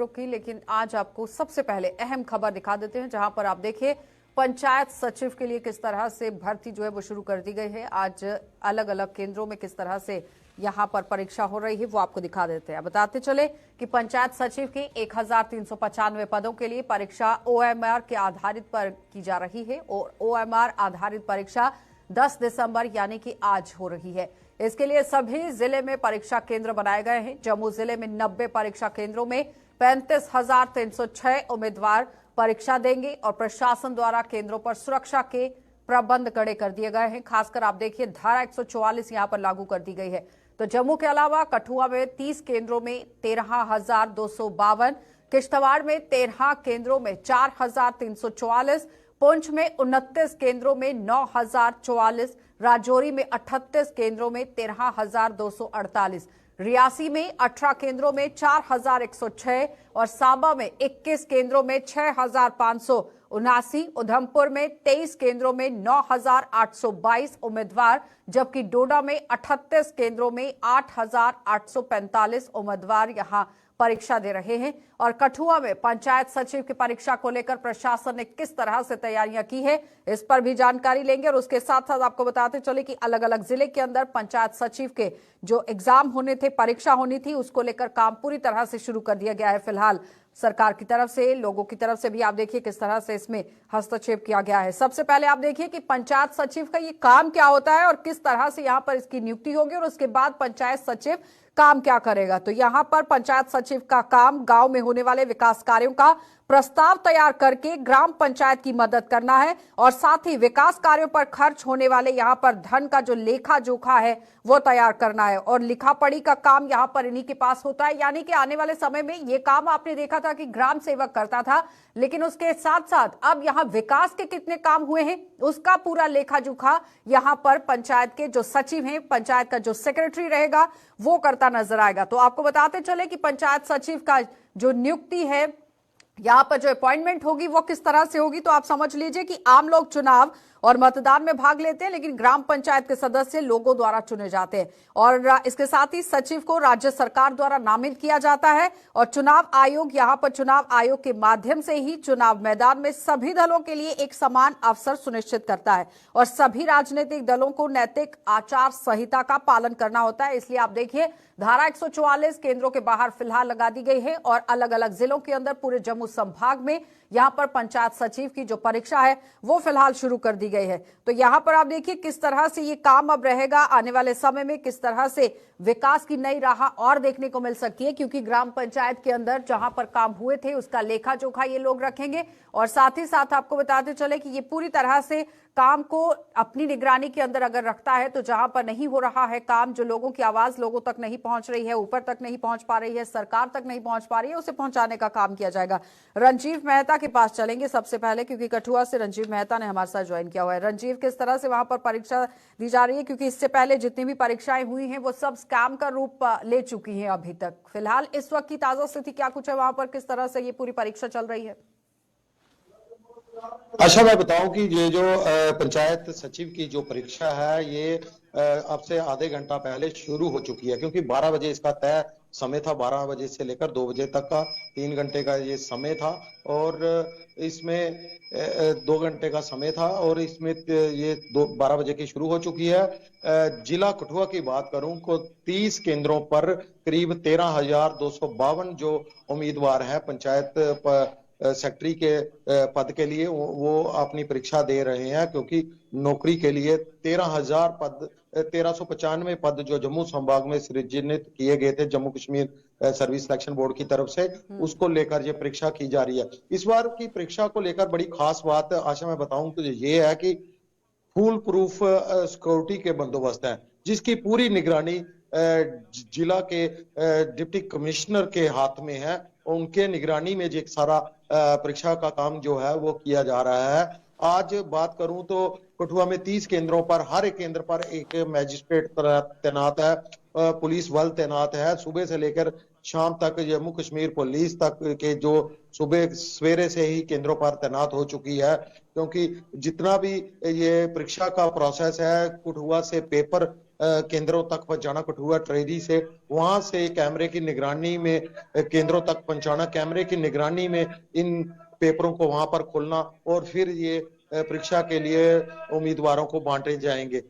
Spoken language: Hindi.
की, लेकिन आज आपको सबसे पहले अहम खबर दिखा देते हैं, जहां पर आप देखिए पंचायत सचिव के लिए किस तरह से भर्ती जो है वो शुरू कर दी गई है। आज अलग अलग केंद्रों में किस तरह से यहां पर परीक्षा हो रही है वो आपको दिखा देते हैं। बताते चले कि पंचायत सचिव की 1395 पदों के लिए परीक्षा OMR के आधारित पर की जा रही है और OMR आधारित परीक्षा 10 दिसंबर यानी कि आज हो रही है। इसके लिए सभी जिले में परीक्षा केंद्र बनाए गए हैं। जम्मू जिले में 90 परीक्षा केंद्रों में 35,306 उम्मीदवार परीक्षा देंगे और प्रशासन द्वारा केंद्रों पर सुरक्षा के प्रबंध कड़े कर दिए गए हैं। खासकर आप देखिए धारा 144 यहां पर लागू कर दी गई है। तो जम्मू के अलावा कठुआ में 30 केंद्रों में 13,252, किश्तवाड़ में 13 केंद्रों में 4,344, पुंछ में 29 केंद्रों में 9,044, राजौरी में 38 केंद्रों में 13,248, रियासी में 18 केंद्रों में 4,106 और सांबा में 21 केंद्रों में 6,579, उधमपुर में 23 केंद्रों में 9,822 उम्मीदवार, जबकि डोडा में 38 केंद्रों में 8,845 उम्मीदवार यहां परीक्षा दे रहे हैं। और कठुआ में पंचायत सचिव की परीक्षा को लेकर प्रशासन ने किस तरह से तैयारियां की है, इस पर भी जानकारी लेंगे। और उसके साथ साथ आपको बताते चले कि अलग अलग जिले के अंदर पंचायत सचिव के जो एग्जाम होने थे, परीक्षा होनी थी, उसको लेकर काम पूरी तरह से शुरू कर दिया गया है। फिलहाल सरकार की तरफ से, लोगों की तरफ से भी आप देखिए किस तरह से इसमें हस्तक्षेप किया गया है। सबसे पहले आप देखिए कि पंचायत सचिव का ये काम क्या होता है और किस तरह से यहाँ पर इसकी नियुक्ति होगी और उसके बाद पंचायत सचिव काम क्या करेगा। तो यहाँ पर पंचायत सचिव का काम गांव में होने वाले विकास कार्यों का प्रस्ताव तैयार करके ग्राम पंचायत की मदद करना है और साथ ही विकास कार्यों पर खर्च होने वाले यहाँ पर धन का जो लेखा जोखा है वो तैयार करना है। और लिखा पढ़ी का काम यहाँ पर इन्हीं के पास होता है, यानी कि आने वाले समय में ये काम आपने देखा था कि ग्राम सेवक करता था, लेकिन उसके साथ साथ अब यहाँ विकास के कितने काम हुए हैं उसका पूरा लेखा जोखा यहाँ पर पंचायत के जो सचिव हैं, पंचायत का जो सेक्रेटरी रहेगा वो करता नजर आएगा। तो आपको बताते चले कि पंचायत सचिव का जो नियुक्ति है, यहां पर जो अपॉइंटमेंट होगी वो किस तरह से होगी। तो आप समझ लीजिए कि आम लोग चुनाव और मतदान में भाग लेते हैं, लेकिन ग्राम पंचायत के सदस्य लोगों द्वारा चुने जाते हैं। और इसके साथ ही सचिव को राज्य सरकार द्वारा नामित किया जाता है और चुनाव आयोग यहां पर चुनाव आयोग के माध्यम से ही चुनाव मैदान में सभी दलों के लिए एक समान अवसर सुनिश्चित करता है और सभी राजनीतिक दलों को नैतिक आचार संहिता का पालन करना होता है। इसलिए आप देखिए धारा 144 केंद्रों के बाहर फिलहाल लगा दी गई है और अलग अलग जिलों के अंदर पूरे जम्मू संभाग में यहां पर पंचायत सचिव की जो परीक्षा है वो फिलहाल शुरू कर दी गई है। तो यहां पर आप देखिए किस तरह से ये काम अब रहेगा आने वाले समय में, किस तरह से विकास की नई राह और देखने को मिल सकती है, क्योंकि ग्राम पंचायत के अंदर जहां पर काम हुए थे उसका लेखा जोखा ये लोग रखेंगे। और साथ ही साथ आपको बताते चले कि ये पूरी तरह से काम को अपनी निगरानी के अंदर अगर रखता है, तो जहां पर नहीं हो रहा है काम, जो लोगों की आवाज लोगों तक नहीं पहुंच रही है, ऊपर तक नहीं पहुंच पा रही है, सरकार तक नहीं पहुंच पा रही है, उसे पहुंचाने का काम किया जाएगा। रंजीव मेहता के पास चलेंगे सबसे पहले, क्योंकि कठुआ से रंजीव मेहता ने हमारे साथ ज्वाइन किया हुआ है। रंजीव, किस तरह से वहां पर परीक्षा दी जा रही है, क्योंकि इससे पहले जितनी भी परीक्षाएं हुई हैं वो सब स्कैम का रूप ले चुकी हैं अभी तक। फिलहाल इस वक्त की ताजा स्थिति क्या कुछ है वहां पर, किस तरह से ये पूरी परीक्षा चल रही है? अच्छा, मैं बताऊं कि ये जो पंचायत सचिव की जो परीक्षा है ये अब से आधे घंटा पहले शुरू हो चुकी है, क्योंकि 12 बजे इसका तय समय था। 12 बजे से लेकर 2 बजे तक का 3 घंटे का ये समय था और इसमें 2 घंटे का समय था और इसमें ये 12 बजे की शुरू हो चुकी है। जिला कठुआ की बात करूं तो 30 केंद्रों पर करीब 13,252 जो उम्मीदवार हैं पंचायत सेक्रेटरी के पद के लिए वो अपनी परीक्षा दे रहे हैं, क्योंकि नौकरी के लिए 13,000 पद 1395 पद जो जम्मू संभाग में सृजित किए गए थे Jammu Kashmir service selection board की तरफ से, उसको लेकर ये परीक्षा की जा रही है। इस बार की परीक्षा को लेकर बड़ी खास बात आशा मैं बताऊं तो ये है कि फुल प्रूफ सिक्योरिटी के बंदोबस्त हैं, जिसकी पूरी निगरानी जिला के डिप्टी कमिश्नर के हाथ में है। उनके निगरानी में जो सारा परीक्षा का काम जो है वो किया जा रहा है। आज बात करूं तो कठुआ में 30 केंद्रों पर हर एक केंद्र पर एक मैजिस्ट्रेट तैनात है, पुलिस बल तैनात है। सुबह से लेकर शाम तक जम्मू कश्मीर पुलिस तक के जो सुबह सवेरे से ही केंद्रों पर तैनात हो चुकी है, क्योंकि जितना भी ये परीक्षा का प्रोसेस है, कठुआ से पेपर केंद्रों तक पहुंचाना, कठुआ ट्रेरी से, वहां से कैमरे की निगरानी में केंद्रों तक पहुंचाना, कैमरे की निगरानी में इन पेपरों को वहां पर खोलना और फिर ये परीक्षा के लिए उम्मीदवारों को बांटे जाएंगे।